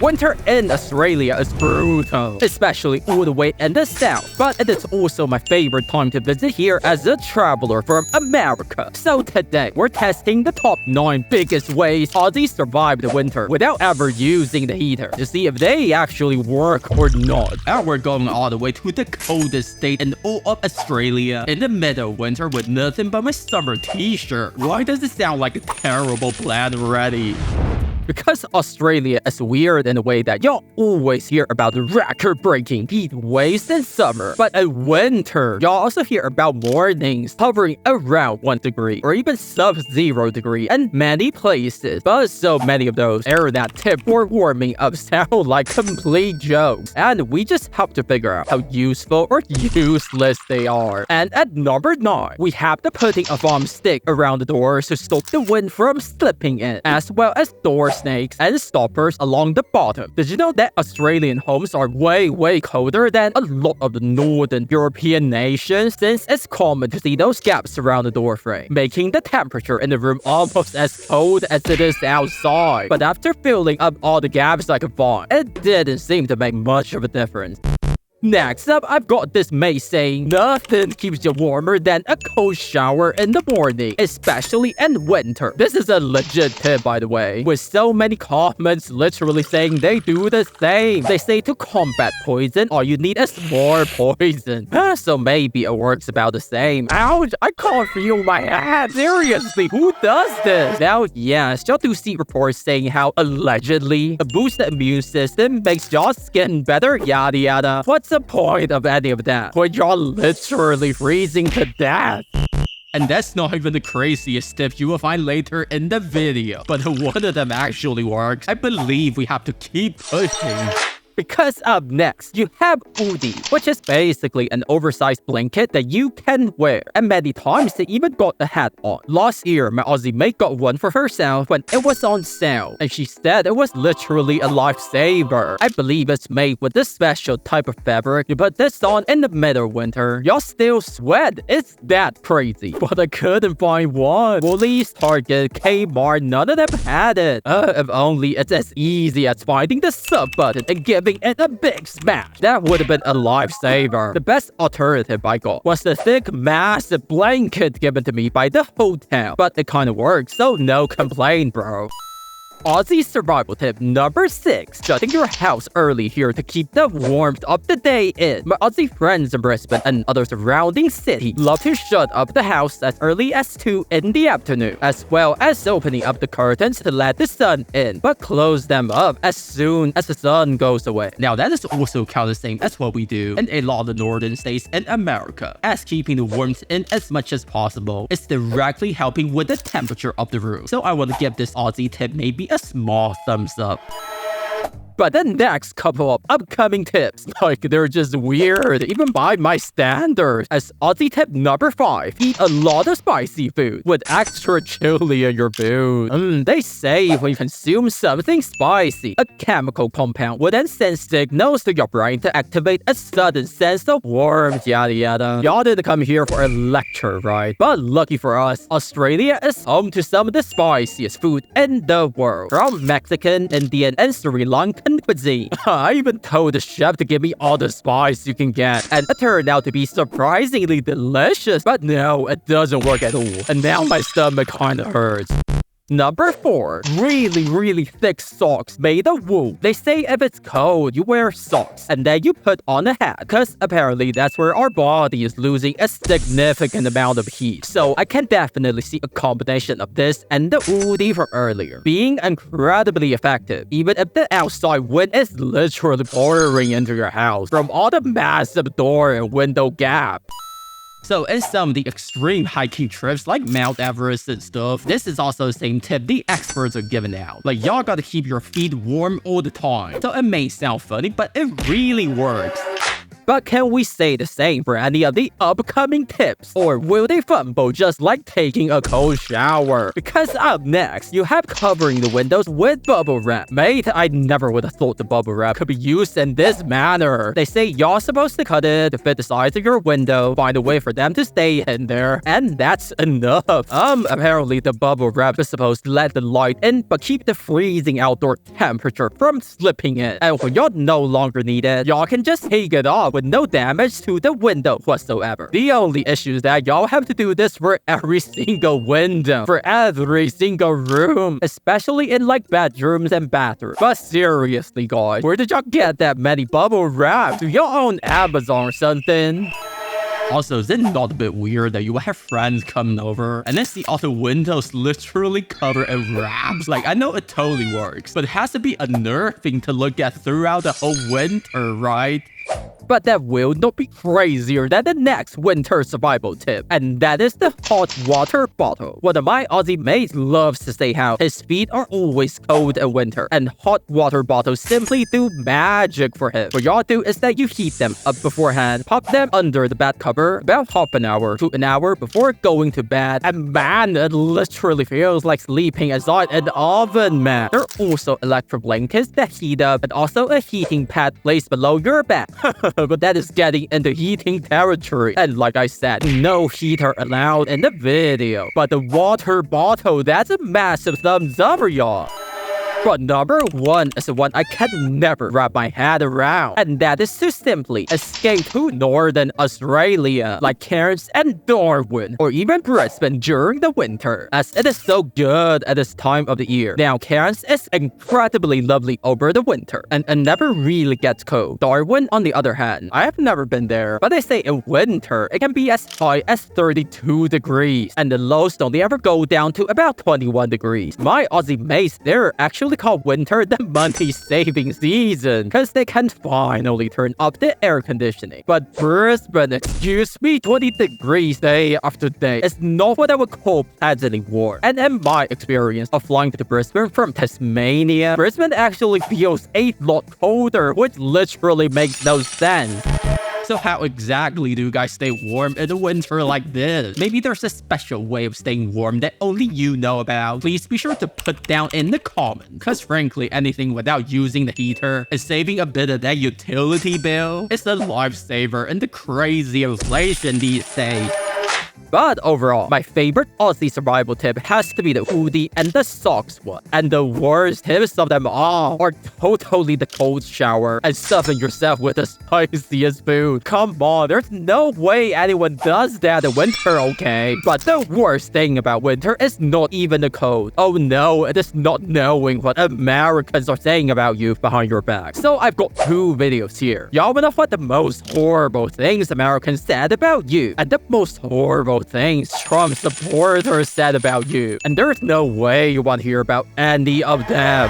Winter in Australia is brutal, especially all the way in the south, but it is also my favorite time to visit here as a traveler from America. So today, we're testing the top 9 biggest ways Aussies survive the winter without ever using the heater to see if they actually work or not. And we're going all the way to the coldest state in all of Australia in the middle of winter with nothing but my summer t-shirt. Why does it sound like a terrible plan already? Because Australia is weird in a way that you'll always hear about the record-breaking heat waves in summer. But in winter, you'll also hear about mornings hovering around 1 degree or even sub-0 degree in many places. But so many of those air that tip for warming up sound like complete jokes. And we just have to figure out how useful or useless they are. And at number 9, we have the putting a foam stick around the doors to stop the wind from slipping in, as well as door snakes and stoppers along the bottom. Did you know that Australian homes are way colder than a lot of the northern European nations, since it's common to see those gaps around the door frame, making the temperature in the room almost as cold as it is outside. But after filling up all the gaps I could find, it didn't seem to make much of a difference. Next up, I've got this mate saying nothing keeps you warmer than a cold shower in the morning, especially in winter. This is a legit tip, by the way, with so many comments literally saying they do the same. They say to combat poison, all you need is more poison. So maybe it works about the same. Ouch, I can't feel my head. Seriously, who does this? Now, yes, y'all do see reports saying how allegedly a boosted immune system makes your skin better, yada yada. What's the point of any of that when you're literally freezing to death? And that's not even the craziest tip you will find later in the video. But one of them actually works. I believe we have to keep pushing. Because up next, you have Oodie, which is basically an oversized blanket that you can wear. And many times, they even got a hat on. Last year, my Aussie mate got one for herself when it was on sale. And she said it was literally a lifesaver. I believe it's made with this special type of fabric. You put this on in the middle of winter, you'll still sweat. It's that crazy. But I couldn't find one. Woolies, Target, Kmart, none of them had it. If only it's as easy as finding the sub button and giving it a big smash. That would have been a lifesaver. The best alternative I got was the thick, massive blanket given to me by the hotel. But it kinda works, so no complaint, bro. Aussie survival tip number 6. Shutting your house early here to keep the warmth of the day in. My Aussie friends in Brisbane and other surrounding cities love to shut up the house as early as 2 in the afternoon, as well as opening up the curtains to let the sun in, but close them up as soon as the sun goes away. Now that is also kind of the same as what we do in a lot of the northern states in America, as keeping the warmth in as much as possible is directly helping with the temperature of the room. So I want to give this Aussie tip maybe a small thumbs up. But the next couple of upcoming tips, like they're just weird, even by my standards. As Aussie tip number 5, eat a lot of spicy food with extra chili in your food. They say when you consume something spicy, a chemical compound will then send signals to your brain to activate a sudden sense of warmth, yada yada. Y'all didn't come here for a lecture, right? But lucky for us, Australia is home to some of the spiciest food in the world, from Mexican, Indian, and Sri Lankan cuisine. I even told the chef to give me all the spice you can get, and it turned out to be surprisingly delicious. But no, it doesn't work at all, and now my stomach kinda hurts. Number 4. Really thick socks made of wool. They say if it's cold, you wear socks, and then you put on a hat, because apparently that's where our body is losing a significant amount of heat. So I can definitely see a combination of this and the Oodie from earlier being incredibly effective, even if the outside wind is literally pouring into your house from all the massive door and window gaps. So in some of the extreme hiking trips like Mount Everest and stuff, this is also the same tip the experts are giving out. Like, y'all gotta keep your feet warm all the time. So it may sound funny, but it really works. But can we say the same for any of the upcoming tips? Or will they fumble just like taking a cold shower? Because up next, you have covering the windows with bubble wrap. Mate, I never would have thought the bubble wrap could be used in this manner. They say you're supposed to cut it to fit the size of your window, find a way for them to stay in there, and that's enough. Apparently the bubble wrap is supposed to let the light in, but keep the freezing outdoor temperature from slipping in. And when y'all no longer need it, y'all can just take it off with no damage to the window whatsoever. The only issue is that y'all have to do this for every single window, for every single room, especially in like bedrooms and bathrooms. But seriously guys, where did y'all get that many bubble wrap? Do y'all own Amazon or something? Also, is it not a bit weird that you will have friends coming over and then see all the windows literally covered in wraps? Like, I know it totally works, but it has to be unnerving to look at throughout the whole winter, right? But that will not be crazier than the next winter survival tip, and that is the hot water bottle. One of my Aussie mates loves to say how his feet are always cold in winter, and hot water bottles simply do magic for him. What y'all do is that you heat them up beforehand, pop them under the bed cover about half an hour to an hour before going to bed, and man, it literally feels like sleeping inside an oven, man. There are also electric blankets that heat up, and also a heating pad placed below your bed. But that is getting into heating territory. And like I said, no heater allowed in the video. But the water bottle, that's a massive thumbs up for y'all. But number one is the one I can never wrap my head around, and that is to simply escape to Northern Australia, like Cairns and Darwin, or even Brisbane during the winter, as it is so good at this time of the year. Now, Cairns is incredibly lovely over the winter, and it never really gets cold. Darwin, on the other hand, I have never been there, but they say in winter, it can be as high as 32 degrees, and the lows only ever go down to about 21 degrees. My Aussie mates, they're actually call winter the money-saving season, because they can finally turn up the air conditioning. But Brisbane, excuse me, 20 degrees day after day is not what I would call pleasantly warm. And in my experience of flying to Brisbane from Tasmania, Brisbane actually feels a lot colder, which literally makes no sense. So how exactly do you guys stay warm in the winter like this? Maybe there's a special way of staying warm that only you know about. Please be sure to put down in the comments. Cause frankly, anything without using the heater is saving a bit of that utility bill. It's a lifesaver in the crazy inflation these days. But overall, my favorite Aussie survival tip has to be the Oodie and the socks one. And the worst tips of them all are totally the cold shower and stuffing yourself with the spiciest food. Come on, there's no way anyone does that in winter, okay? But the worst thing about winter is not even the cold. Oh no, it is not knowing what Americans are saying about you behind your back. So I've got two videos here. Y'all wanna know what the most horrible things Americans said about you, and the most horrible things Trump supporters said about you. And there's no way you want to hear about any of them.